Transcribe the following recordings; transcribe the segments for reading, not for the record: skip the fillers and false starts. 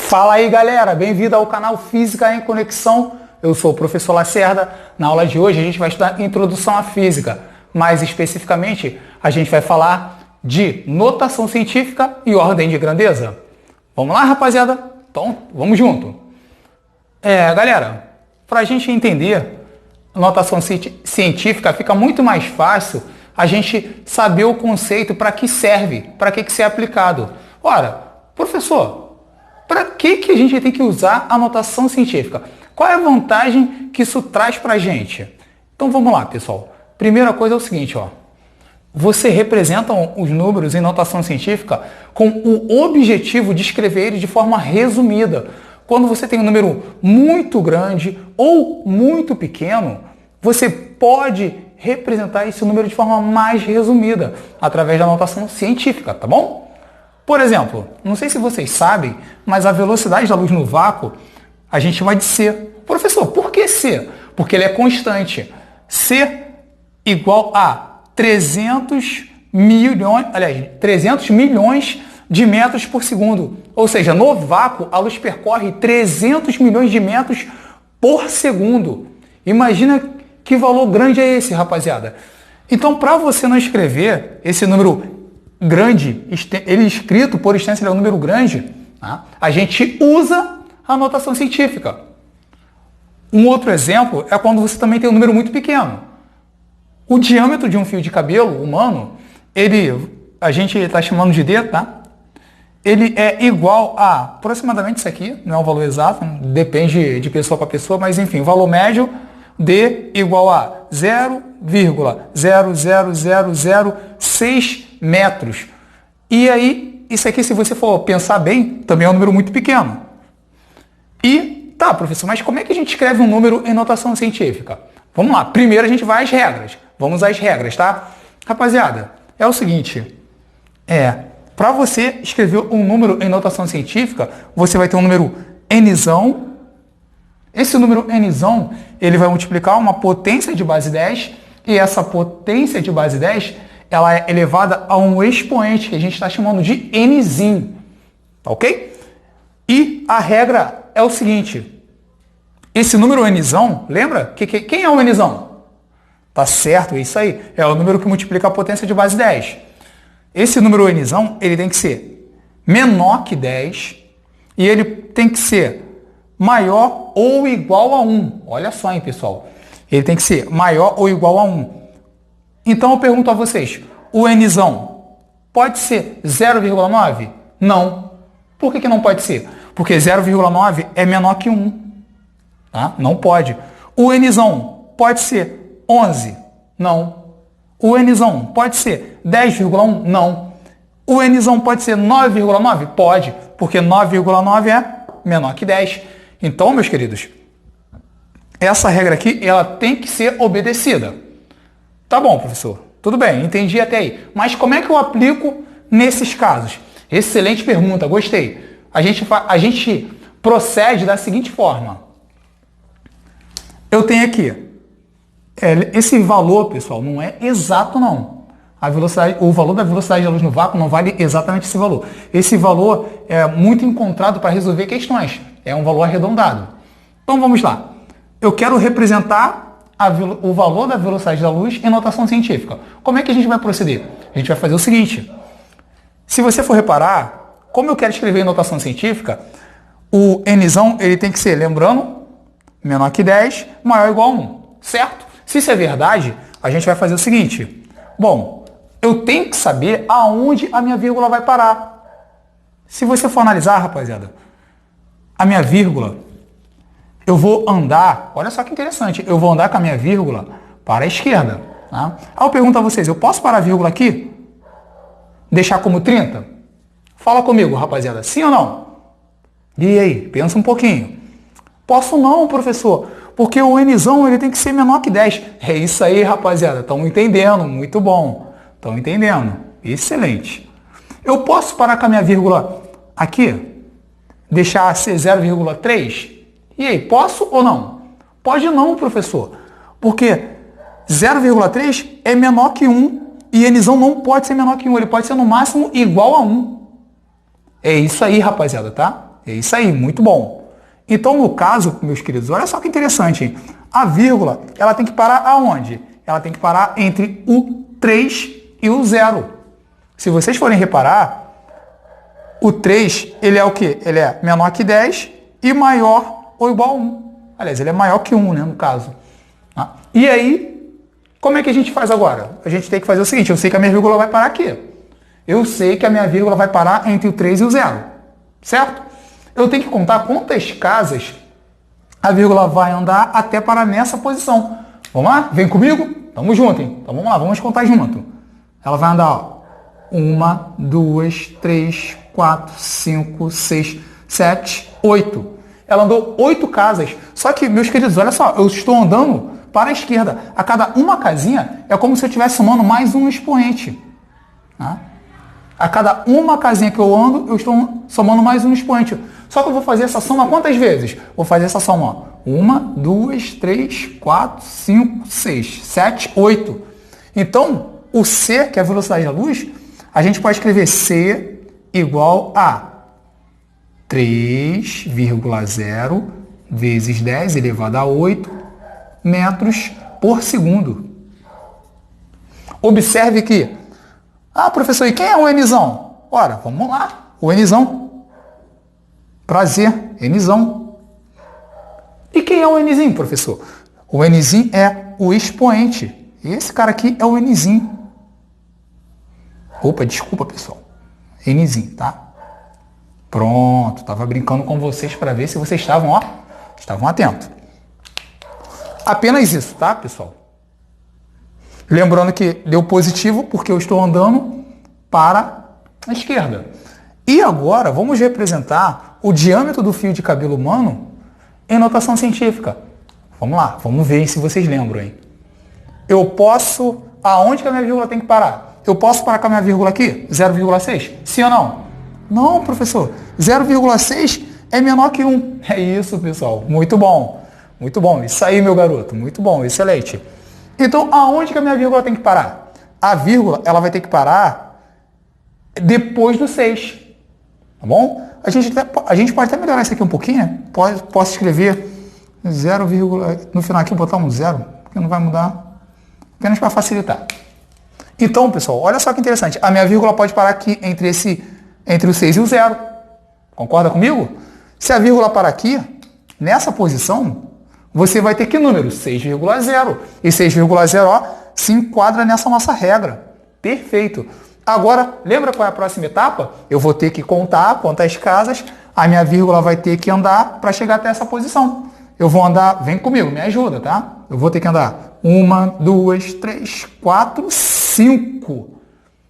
Fala aí, galera, bem-vindo ao canal Física em Conexão. Eu sou o professor Lacerda. Na aula de hoje a gente vai estudar Introdução à Física. Mais especificamente, a gente vai falar de notação científica e ordem de grandeza. Vamos lá, rapaziada? Então, vamos junto. Galera, para a gente entender notação científica, fica muito mais fácil a gente saber o conceito, para que serve, para que ser aplicado. Ora, professor, para que a gente tem que usar a notação científica? Qual é a vantagem que isso traz para a gente? Então vamos lá, pessoal. Primeira coisa é o seguinte, ó. Você representa os números em notação científica com o objetivo de escrever eles de forma resumida. Quando você tem um número muito grande ou muito pequeno, você pode representar esse número de forma mais resumida, através da notação científica, tá bom? Por exemplo, não sei se vocês sabem, mas a velocidade da luz no vácuo, a gente vai de C. Professor, por que C? Porque ele é constante. C igual a 300 milhões de metros por segundo. Ou seja, no vácuo, a luz percorre 300 milhões de metros por segundo. Imagina que valor grande é esse, rapaziada. Então, para você não escrever esse número grande, ele escrito por extenso, ele é um número grande, tá? A gente usa a notação científica. Um outro exemplo é quando você também tem um número muito pequeno. O diâmetro de um fio de cabelo humano, a gente está chamando de D, tá? Ele é igual a aproximadamente isso aqui, não é um valor exato, depende de pessoa para pessoa, mas enfim, o valor médio D igual a 0,00006 metros. E aí, isso aqui, se você for pensar bem, também é um número muito pequeno. E, tá, professor, mas como é que a gente escreve um número em notação científica? Vamos lá, primeiro a gente vai às regras. Vamos às regras, tá? Rapaziada, é o seguinte, para você escrever um número em notação científica, você vai ter um número nzão. Esse número nzão, ele vai multiplicar uma potência de base 10, e essa potência de base 10, ela é elevada a um expoente, que a gente está chamando de nzinho, tá ok? E a regra é o seguinte, esse número nzão, lembra? Quem é o nzão? Tá certo, é isso aí, é o número que multiplica a potência de base 10. Esse número nzão, ele tem que ser menor que 10, e ele tem que ser maior ou igual a 1. Olha só, hein, pessoal. Ele tem que ser maior ou igual a 1. Então eu pergunto a vocês, o nzão pode ser 0,9? Não. Por que não pode ser? Porque 0,9 é menor que 1. Tá? Não pode. O nzão pode ser 11? Não. O nzão pode ser 10,1? Não. O nzão pode ser 9,9? Pode, porque 9,9 é menor que 10. Então, meus queridos, essa regra aqui, ela tem que ser obedecida. Tá bom, professor. Tudo bem, entendi até aí. Mas como é que eu aplico nesses casos? Excelente pergunta, gostei. A gente procede da seguinte forma. Eu tenho aqui, esse valor, pessoal, não é exato não. O valor da velocidade da luz no vácuo não vale exatamente esse valor. Esse valor é muito encontrado para resolver questões. É um valor arredondado. Então vamos lá. Eu quero representar o valor da velocidade da luz em notação científica. Como é que a gente vai proceder? A gente vai fazer o seguinte. Se você for reparar, como eu quero escrever em notação científica, o nzão ele tem que ser, lembrando, menor que 10, maior ou igual a 1. Certo? Se isso é verdade, a gente vai fazer o seguinte. Bom, eu tenho que saber aonde a minha vírgula vai parar. Se você for analisar, rapaziada, a minha vírgula, eu vou andar, olha só que interessante, eu vou andar com a minha vírgula para a esquerda. Tá? Aí eu pergunto a vocês, eu posso parar a vírgula aqui? Deixar como 30? Fala comigo, rapaziada, sim ou não? E aí, pensa um pouquinho. Posso não, professor, porque o nzão ele tem que ser menor que 10. É isso aí, rapaziada, estão entendendo, muito bom. Estão entendendo, excelente. Eu posso parar com a minha vírgula aqui? Deixar ser 0,3? E aí, posso ou não? Pode não, professor. Porque 0,3 é menor que 1 e nzão não pode ser menor que 1. Ele pode ser no máximo igual a 1. É isso aí, rapaziada, tá? É isso aí, muito bom. Então, no caso, meus queridos, olha só que interessante, hein? A vírgula, ela tem que parar aonde? Ela tem que parar entre o 3 e o 0. Se vocês forem reparar, o 3, ele é o quê? Ele é menor que 10 e maior ou igual a 1. Aliás, ele é maior que 1, né, no caso. E aí, como é que a gente faz agora? A gente tem que fazer o seguinte, eu sei que a minha vírgula vai parar aqui. Eu sei que a minha vírgula vai parar entre o 3 e o 0, certo? Eu tenho que contar quantas casas a vírgula vai andar até parar nessa posição. Vamos lá? Vem comigo? Tamo junto, hein? Então vamos lá, vamos contar junto. Ela vai andar, ó, 1, 2, 3, 4, 5, 6, 7, 8. Ela andou 8 casas. Só que, meus queridos, olha só, eu estou andando para a esquerda. A cada uma casinha é como se eu estivesse somando mais um expoente. Tá? A cada uma casinha que eu ando, eu estou somando mais um expoente. Só que eu vou fazer essa soma quantas vezes? Vou fazer essa soma, ó. 1, 2, 3, 4, 5, 6, 7, 8. Então, o C, que é a velocidade da luz, a gente pode escrever C igual a 3,0 vezes 10 elevado a 8 metros por segundo. Observe que, professor, e quem é o Nzão? Ora, vamos lá, o Nzão. Prazer, Nzão. E quem é o Nzinho, professor? O Nzinho é o expoente. Esse cara aqui é o Nzinho. Opa, desculpa, pessoal. Nzinho, tá? Pronto, estava brincando com vocês para ver se vocês estavam atentos. Apenas isso, tá, pessoal? Lembrando que deu positivo porque eu estou andando para a esquerda. E agora vamos representar o diâmetro do fio de cabelo humano em notação científica. Vamos lá, vamos ver se vocês lembram, hein? Eu posso... Aonde que a minha vírgula tem que parar? Eu posso parar com a minha vírgula aqui? 0,6? Sim ou não? Não, professor. 0,6 é menor que 1. É isso, pessoal. Muito bom. Muito bom. Isso aí, meu garoto. Muito bom. Excelente. Então, aonde que a minha vírgula tem que parar? A vírgula, ela vai ter que parar depois do 6. Tá bom? A gente pode até melhorar isso aqui um pouquinho, né? Posso escrever 0, no final aqui botar um 0, porque não vai mudar. Apenas para facilitar. Então, pessoal, olha só que interessante. A minha vírgula pode parar aqui entre o 6 e o 0. Concorda comigo? Se a vírgula parar aqui, nessa posição, você vai ter que número? 6,0. E 6,0 ó, se enquadra nessa nossa regra. Perfeito. Agora, lembra qual é a próxima etapa? Eu vou ter que contar quantas casas a minha vírgula vai ter que andar para chegar até essa posição. Eu vou andar, vem comigo, me ajuda, tá? Eu vou ter que andar 1, 2, 3, 4, 5.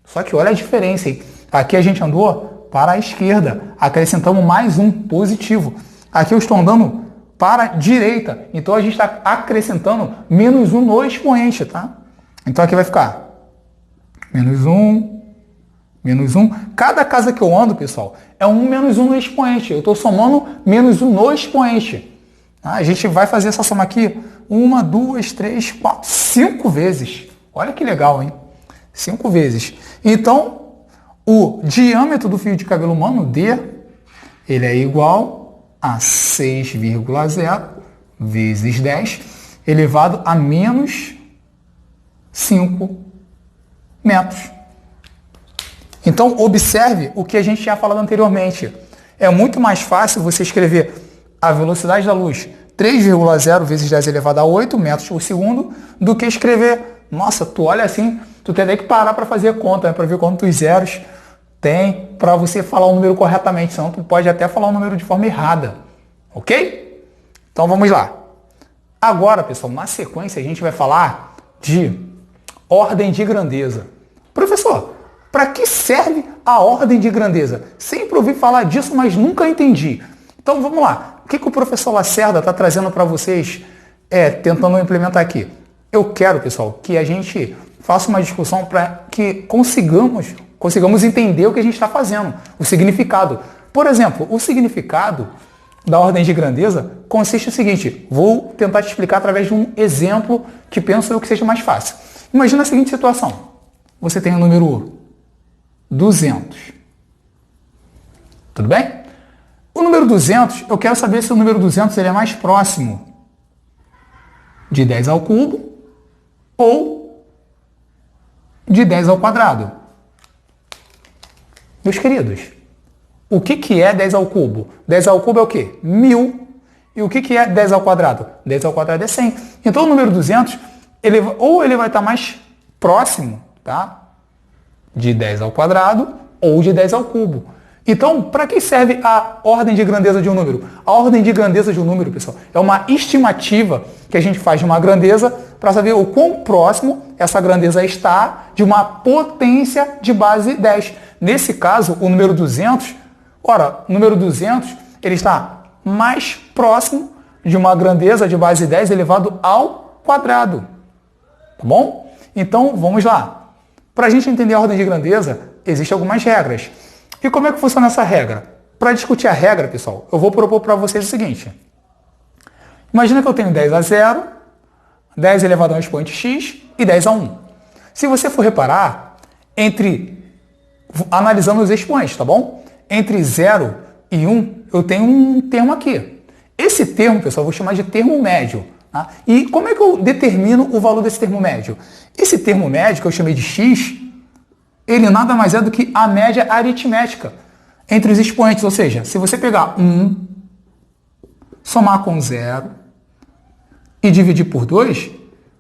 Só que olha a diferença, hein? Aqui a gente andou para a esquerda, acrescentamos mais um positivo. Aqui eu estou andando para a direita, então a gente está acrescentando menos um no expoente, tá? Então aqui vai ficar menos um. Cada casa que eu ando, pessoal, é menos um no expoente. Eu estou somando menos um no expoente. A gente vai fazer essa soma aqui 1, 2, 3, 4, 5 vezes. Olha que legal, hein? 5 vezes. Então, o diâmetro do fio de cabelo humano, D, ele é igual a 6,0 vezes 10 elevado a menos 5 metros. Então, observe o que a gente tinha falado anteriormente. É muito mais fácil você escrever a velocidade da luz 3,0 vezes 10 elevado a 8 metros por segundo do que escrever. Nossa, tu olha assim, tu tem que parar para fazer conta, né, para ver quantos zeros tem para você falar o número corretamente, senão tu pode até falar o número de forma errada. Ok? Então vamos lá. Agora, pessoal, na sequência a gente vai falar de ordem de grandeza. Professor, para que serve a ordem de grandeza? Sempre ouvi falar disso, mas nunca entendi. Então vamos lá. O que o professor Lacerda está trazendo para vocês, tentando implementar aqui? Eu quero, pessoal, que a gente faça uma discussão para que consigamos entender o que a gente está fazendo, o significado. Por exemplo, o significado da ordem de grandeza consiste no seguinte, vou tentar te explicar através de um exemplo que penso eu que seja mais fácil. Imagina a seguinte situação, você tem o número 200, tudo bem? O número 200, eu quero saber se o número 200 ele é mais próximo de 10 ao cubo ou de 10 ao quadrado. Meus queridos, o que é 10 ao cubo? 10 ao cubo é o quê? 1000. E o que é 10 ao quadrado? 10 ao quadrado é 100. Então, o número 200, ele vai estar mais próximo, tá? De 10 ao quadrado ou de 10 ao cubo. Então, para que serve a ordem de grandeza de um número? A ordem de grandeza de um número, pessoal, é uma estimativa que a gente faz de uma grandeza para saber o quão próximo essa grandeza está de uma potência de base 10. Nesse caso, o número 200, ora, o número 200, ele está mais próximo de uma grandeza de base 10 elevado ao quadrado. Tá bom? Então, vamos lá. Para a gente entender a ordem de grandeza, existem algumas regras. E como é que funciona essa regra? Para discutir a regra, pessoal, eu vou propor para vocês o seguinte. Imagina que eu tenho 10 a 0, 10 elevado a um expoente x e 10 a 1. Se você for reparar, analisando os expoentes, tá bom? Entre 0 e 1, eu tenho um termo aqui. Esse termo, pessoal, eu vou chamar de termo médio. Tá? E como é que eu determino o valor desse termo médio? Esse termo médio, que eu chamei de x, ele nada mais é do que a média aritmética entre os expoentes. Ou seja, se você pegar 1, somar com 0 e dividir por 2,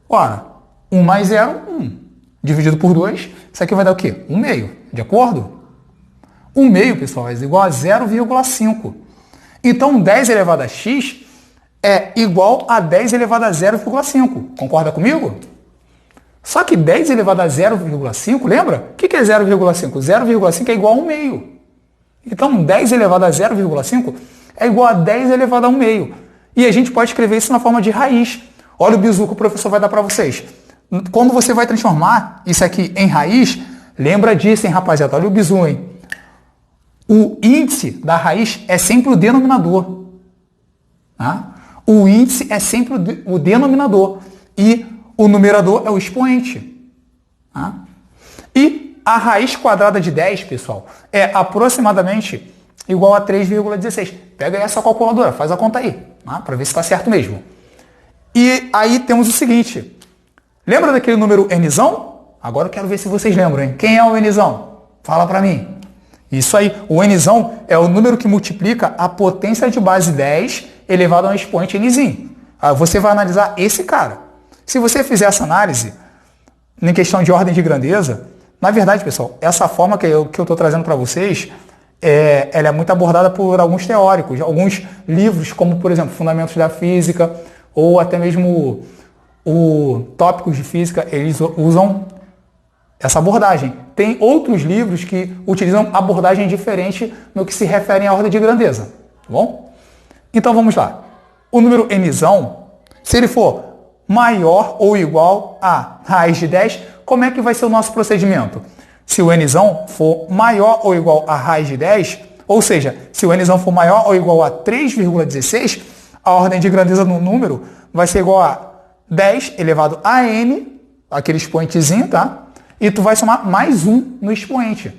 ora, 1 mais 0, 1. Dividido por 2, isso aqui vai dar o quê? 1 meio, de acordo? 1 meio, pessoal, é igual a 0,5. Então, 10 elevado a x é igual a 10 elevado a 0,5. Concorda comigo? Só que 10 elevado a 0,5, lembra? O que é 0,5? 0,5 é igual a 1 meio. Então, 10 elevado a 0,5 é igual a 10 elevado a 1 meio. E a gente pode escrever isso na forma de raiz. Olha o bizu que o professor vai dar para vocês. Quando você vai transformar isso aqui em raiz, lembra disso, hein, rapaziada? Olha o bizu, hein? O índice da raiz é sempre o denominador. Tá? O índice é sempre o denominador. E o numerador é o expoente. Tá? E a raiz quadrada de 10, pessoal, é aproximadamente igual a 3,16. Pega aí essa calculadora, faz a conta aí, tá? Para ver se está certo mesmo. E aí temos o seguinte. Lembra daquele número nzão? Agora eu quero ver se vocês lembram, hein? Quem é o nzão? Fala para mim. Isso aí, o nzão é o número que multiplica a potência de base 10 elevado a um expoente nzinho. Você vai analisar esse cara. Se você fizer essa análise, em questão de ordem de grandeza, na verdade, pessoal, essa forma que eu estou trazendo para vocês, ela é muito abordada por alguns teóricos, alguns livros, como, por exemplo, Fundamentos da Física, ou até mesmo o Tópicos de Física, eles usam essa abordagem. Tem outros livros que utilizam abordagem diferente no que se refere à ordem de grandeza, tá bom? Então, vamos lá. O número nzão, se ele for maior ou igual a raiz de 10, como é que vai ser o nosso procedimento? Se o nzão for maior ou igual a raiz de 10, ou seja, se o nzão for maior ou igual a 3,16, a ordem de grandeza do número vai ser igual a 10 elevado a n, aquele expoentezinho, tá? E tu vai somar mais 1 no expoente.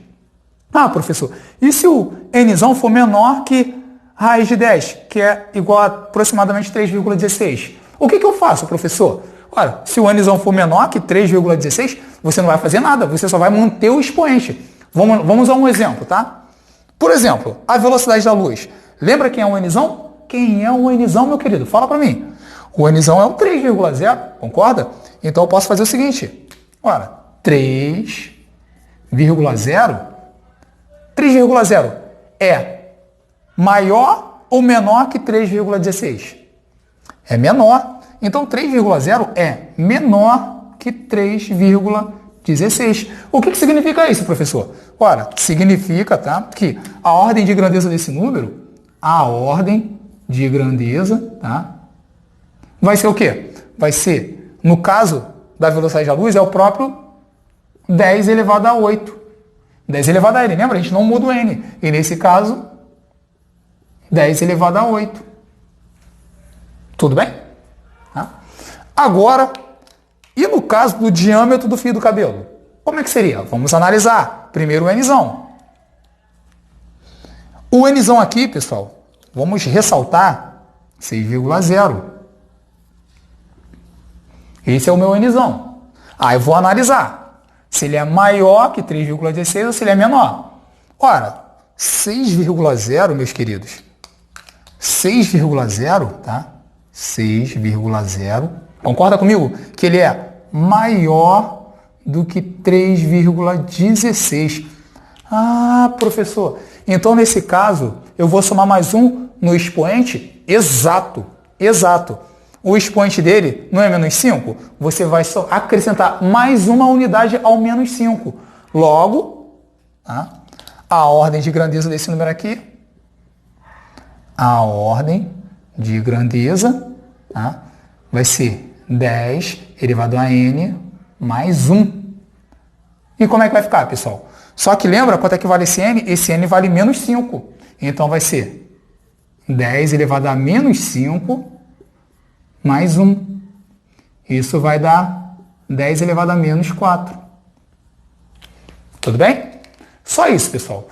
Ah, professor, e se o nzão for menor que raiz de 10, que é igual a aproximadamente 3,16? O que eu faço, professor? Ora, se o nzão for menor que 3,16, você não vai fazer nada, você só vai manter o expoente. Vamos a um exemplo, tá? Por exemplo, a velocidade da luz. Lembra quem é o nzão? Quem é o nzão, meu querido? Fala para mim. O nzão é o 3,0, concorda? Então eu posso fazer o seguinte. Ora, 3,0 é maior ou menor que 3,16? É menor. Então, 3,0 é menor que 3,16. O que significa isso, professor? Ora, significa, tá, que a ordem de grandeza desse número, tá, vai ser o quê? Vai ser, no caso da velocidade da luz, é o próprio 10 elevado a 8. 10 elevado a n, lembra? A gente não muda o n. E nesse caso, 10 elevado a 8. Tudo bem? Tá? Agora, e no caso do diâmetro do fio do cabelo? Como é que seria? Vamos analisar. Primeiro o nzão. O nzão aqui, pessoal, vamos ressaltar 6,0. Esse é o meu Nzão. Aí eu vou analisar se ele é maior que 3,16 ou se ele é menor. Ora, 6,0, meus queridos, 6,0, tá? 6,0, concorda comigo? Que ele é maior do que 3,16. Ah, professor, então nesse caso eu vou somar mais um no expoente exato, exato. O expoente dele não é menos 5? Você vai só acrescentar mais uma unidade ao menos 5. Logo, tá? A ordem de grandeza desse número aqui, a ordem de grandeza, tá? Vai ser 10 elevado a n mais 1. E como é que vai ficar, pessoal? Só que lembra quanto é que vale esse n? Esse n vale menos 5. Então vai ser 10 elevado a menos 5 mais 1. Isso vai dar 10 elevado a menos 4. Tudo bem? Só isso, pessoal.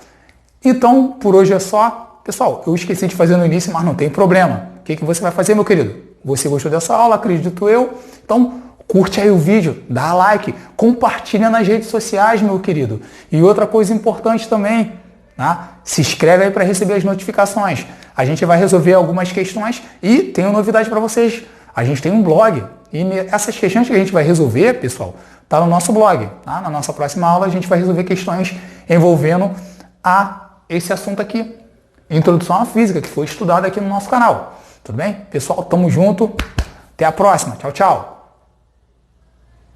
Então, por hoje é só. Pessoal, eu esqueci de fazer no início, mas não tem problema. O que você vai fazer, meu querido? Você gostou dessa aula, acredito eu. Então, curte aí o vídeo, dá like, compartilha nas redes sociais, meu querido. E outra coisa importante também, tá? Se inscreve aí para receber as notificações. A gente vai resolver algumas questões e tenho novidade para vocês. A gente tem um blog e essas questões que a gente vai resolver, pessoal, tá no nosso blog. Tá? Na nossa próxima aula a gente vai resolver questões envolvendo esse assunto aqui. Introdução à Física, que foi estudado aqui no nosso canal. Tudo bem? Pessoal, tamo junto. Até a próxima. Tchau, tchau.